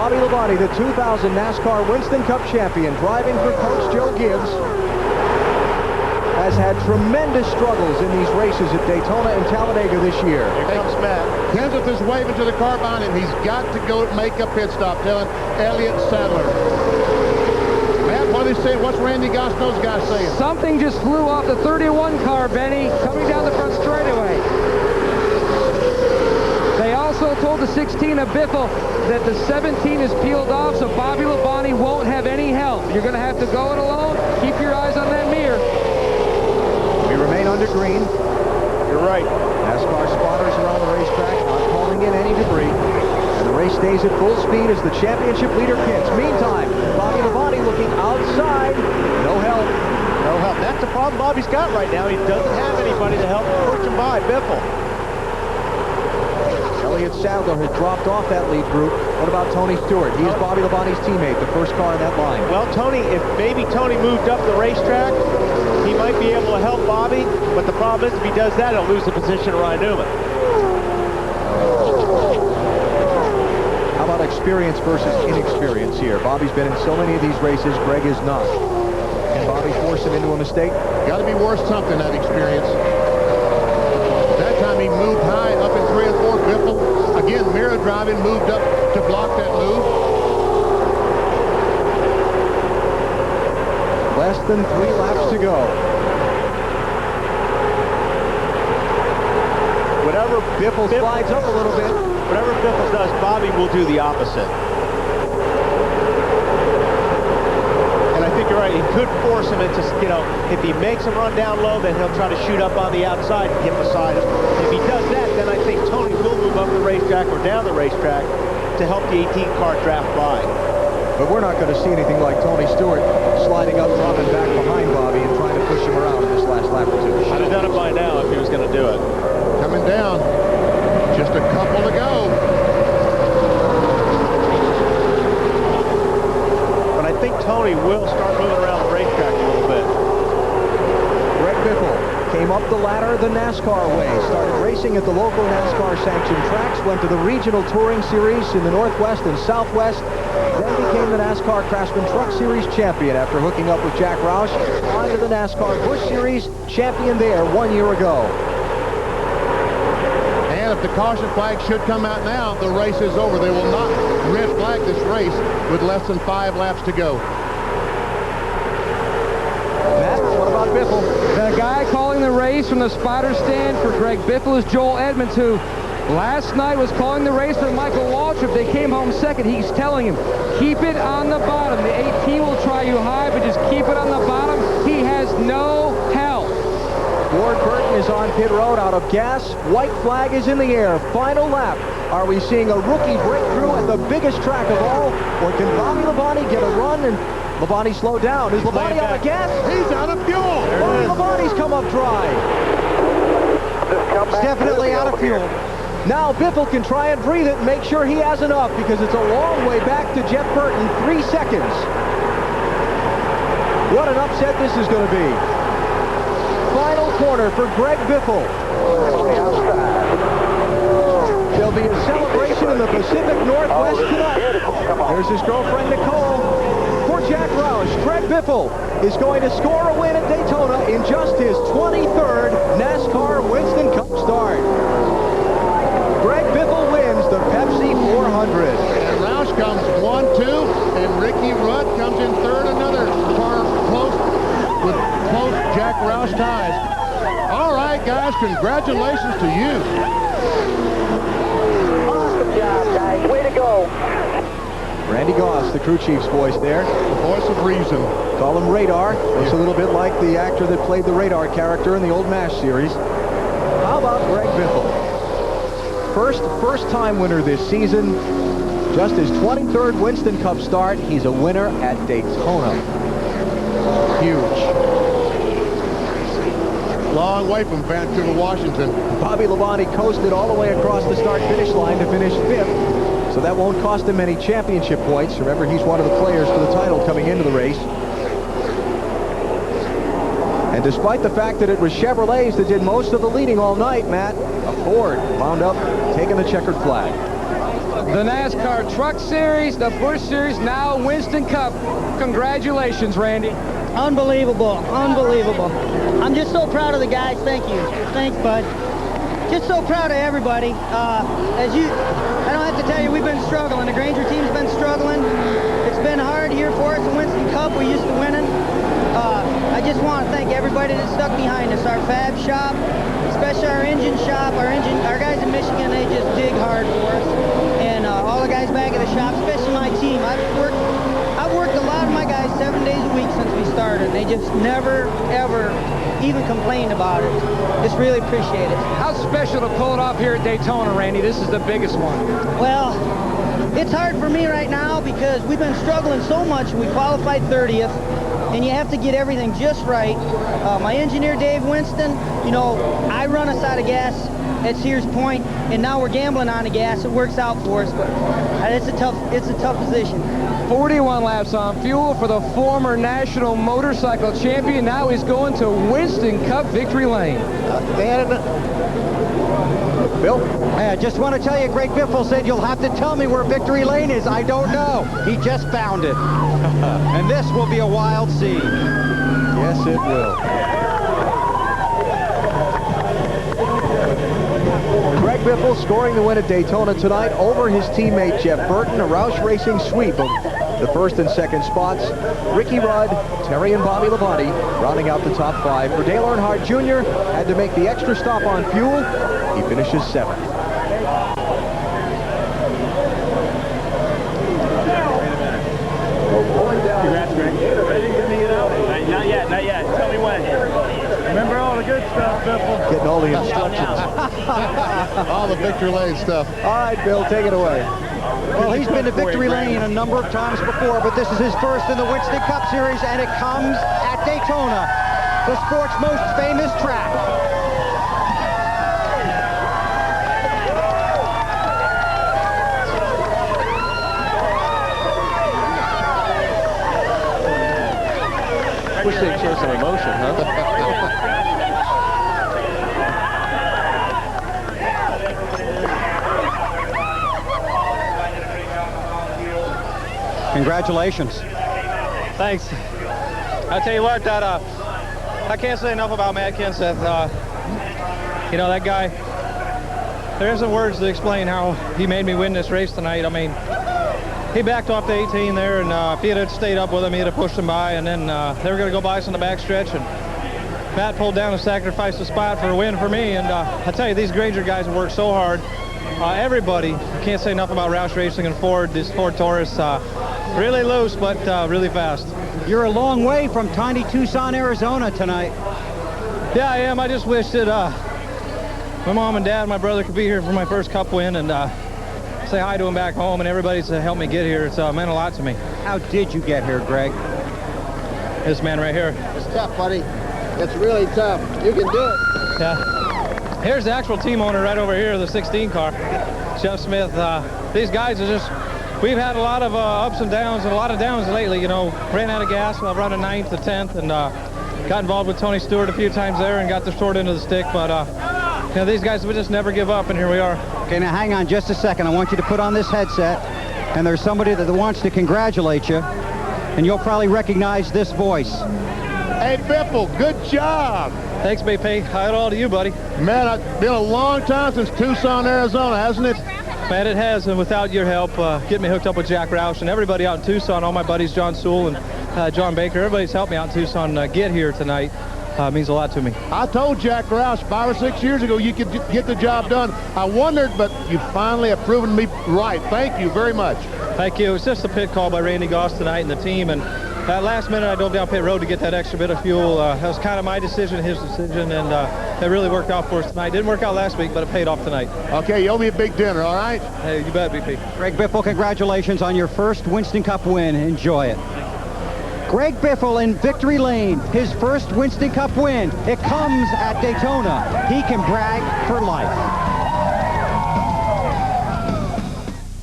Bobby Labonte, the 2000 NASCAR Winston Cup champion, driving for Coach Joe Gibbs, has had tremendous struggles in these races at Daytona and Talladega this year. Here comes Matt. Kenseth is waving to the car behind him. He's got to go make a pit stop, telling Elliott Sadler. Matt, what are they saying? What's Randy Gosnell's guy saying? Something just flew off the 31 car, Benny, coming down the front straightaway. They also told the 16 of Biffle that the 17 is peeled off, so Bobby Labonte won't have any help. You're going to have to go it alone. Keep your eyes on that mirror. We remain under green. You're right. NASCAR spotters around the racetrack not calling in any debris. And the race stays at full speed as the championship leader pits. Meantime, Bobby Labonte looking outside. No help. No help. That's the problem Bobby's got right now. He doesn't have anybody to help push him by. Biffle. Elliott Sadler has dropped off that lead group. What about Tony Stewart? He is Bobby Labonte's teammate, the first car in that line. Well, Tony, if maybe Tony moved up the racetrack, he might be able to help Bobby, but the problem is if he does that, he'll lose the position of Ryan Newman. How about experience versus inexperience here? Bobby's been in so many of these races, Greg is not. Can Bobby force him into a mistake? Got to be worth something, that experience. That time he moved high up in 3 and 4. Biffle, again, mirror driving, moved up to block that move. Less than 3 laps to go. Whatever Biffle slides up a little bit. Whatever Biffle does, Bobby will do the opposite. And I think you're right. He could force him into, you know, if he makes him run down low, then he'll try to shoot up on the outside and get beside him. If he does that, then I think Tony will move up the racetrack or down the racetrack to help the 18 car draft by. But we're not going to see anything like Tony Stewart sliding up, dropping back behind Bobby and trying to push him around in this last lap or two. I'd have done it by now if he was going to do it. Coming down. Just a couple to go. But I think Tony will start moving around the racetrack a little bit. Greg Biffle came up the ladder the NASCAR way, started racing at the local NASCAR sanctioned tracks, went to the regional touring series in the Northwest and Southwest, then became the NASCAR Craftsman Truck Series champion after hooking up with Jack Roush, on to the NASCAR Busch Series champion there 1 year ago. And if the caution flag should come out now, the race is over. They will not red flag this race with less than 5 laps to go. Matt, what about Biffle? The guy calling the race from the spotter stand for Greg Biffle is Joel Edmonds, who last night was calling the race for Michael Waltrip. They came home second. He's telling him, keep it on the bottom. The 18 will try you high, but just keep it on the bottom. He has no help. Ward Burton is on pit road out of gas. White flag is in the air. Final lap. Are we seeing a rookie breakthrough at the biggest track of all? Or can Bobby Labonte get a run and Labonte slow down? Is Labonte out of gas? He's out of fuel. Bobby Labonte's come up dry. It's definitely out of fuel. Now Biffle can try and breathe it and make sure he has enough because it's a long way back to Jeff Burton, 3 seconds. What an upset this is going to be. Final corner for Greg Biffle. There'll be a celebration in the Pacific Northwest tonight. There's his girlfriend Nicole. For Jack Roush, Greg Biffle is going to score a win at Daytona in just his 23rd NASCAR Winston Cup start. Greg Biffle wins the Pepsi 400. And Roush comes 1-2, and Ricky Rudd comes in third. Another car close with close Jack Roush ties. All right, guys, congratulations to you. Awesome job, guys. Way to go. Randy Goss, the crew chief's voice there. The voice of reason. Call him Radar. Looks a little bit like the actor that played the Radar character in the old MASH series. How about Greg Biffle? First-time winner this season. Just his 23rd Winston Cup start. He's a winner at Daytona. Huge. Long way from Vancouver, Washington. Bobby Labonte coasted all the way across the start-finish line to finish 5th. So that won't cost him any championship points. Remember, he's one of the players for the title coming into the race. And despite the fact that it was Chevrolets that did most of the leading all night, Matt, a Ford wound up taking the checkered flag. The NASCAR Truck Series, the Busch Series, now Winston Cup. Congratulations, Randy. Unbelievable, unbelievable. I'm just so proud of the guys. Thank you. Thanks, bud. Just so proud of everybody. I don't have to tell you, we've been struggling. The Granger team's been struggling. It's been hard here for us in Winston Cup. We're used to winning. I just want to thank everybody that stuck behind us. Our fab shop, especially our engine shop, our guys in Michigan, they just dig hard for us. And all the guys back at the shop, especially my team. I've worked a lot of my guys 7 days a week since we started. They just never, ever even complained about it. Just really appreciate it. How special to pull it off here at Daytona, Randy? This is the biggest one. Well, it's hard for me right now because we've been struggling so much. We qualified 30th, and you have to get everything just right. My engineer, Dave Winston, you know, I run us out of gas at Sears Point, and now we're gambling on the gas. It works out for us, but it's a tough position. 41 laps on fuel for the former national motorcycle champion. Now he's going to Winston Cup victory lane. Bill? Hey, I just want to tell you, Greg Biffle said you'll have to tell me where victory lane is. I don't know. He just found it. And this will be a wild scene. Yes, it will. Greg Biffle scoring the win at Daytona tonight over his teammate Jeff Burton. A Roush Racing sweep of the first and second spots. Ricky Rudd, Terry and Bobby Labonte rounding out the top 5. For Dale Earnhardt Jr. had to make the extra stop on fuel. He finishes 7th. Congrats, Greg. Ready to get me out? Not yet, not yet. Tell me when. Remember all the good stuff, Biffle. Getting all the instructions. All the victory lane stuff. All right, Bill, take it away. Well, he's been to victory lane a number of times before, but this is his first in the Winston Cup Series, and it comes at Daytona, the sport's most famous track. Wish they'd show some emotion, huh? Congratulations. Thanks. I tell you what, that I can't say enough about Matt Kenseth. You know, that guy, there isn't words to explain how he made me win this race tonight. I mean, he backed off the 18 there, and if he had stayed up with him, he'd have pushed him by, and then they were going to go by us on the back stretch, and Matt pulled down and sacrificed a spot for a win for me. And I tell you, these Granger guys have worked so hard. Everybody, I can't say enough about Roush Racing and Ford. This Ford Taurus, really loose, but really fast. You're a long way from tiny Tucson, Arizona tonight. Yeah, I am. I just wish that my mom and dad and my brother could be here for my first Cup win and say hi to them back home, and everybody's helped me get here. It's meant a lot to me. How did you get here, Greg? This man right here. It's tough, buddy. It's really tough. You can do it. Yeah. Here's the actual team owner right over here, the 16 car, Jeff Smith. These guys are just, we've had a lot of ups and downs, and a lot of downs lately. You know, ran out of gas, running 9th to 10th, and got involved with Tony Stewart a few times there and got the short end of the stick. But you know, these guys would just never give up, and here we are. Okay, now hang on just a second. I want you to put on this headset, and there's somebody that wants to congratulate you, and you'll probably recognize this voice. Hey, Biffle, good job. Thanks, BP. Hi all to you, buddy. Man, it's been a long time since Tucson, Arizona, hasn't it? Man, it has, and without your help, getting me hooked up with Jack Roush and everybody out in Tucson, all my buddies, John Sewell and John Baker, everybody's helped me out in Tucson get here tonight. Means a lot to me. I told Jack Roush 5 or 6 years ago you could get the job done. I wondered, but you finally have proven me right. Thank you very much. Thank you. It was just a pit call by Randy Goss tonight and the team, and that last minute I drove down pit road to get that extra bit of fuel. That was kind of my decision, his decision, and it really worked out for us tonight. Didn't work out last week, but it paid off tonight. Okay, you owe me a big dinner, all right? Hey, you bet, BP. Greg Biffle, congratulations on your first Winston Cup win. Enjoy it. Greg Biffle in victory lane, his first Winston Cup win. It comes at Daytona. He can brag for life.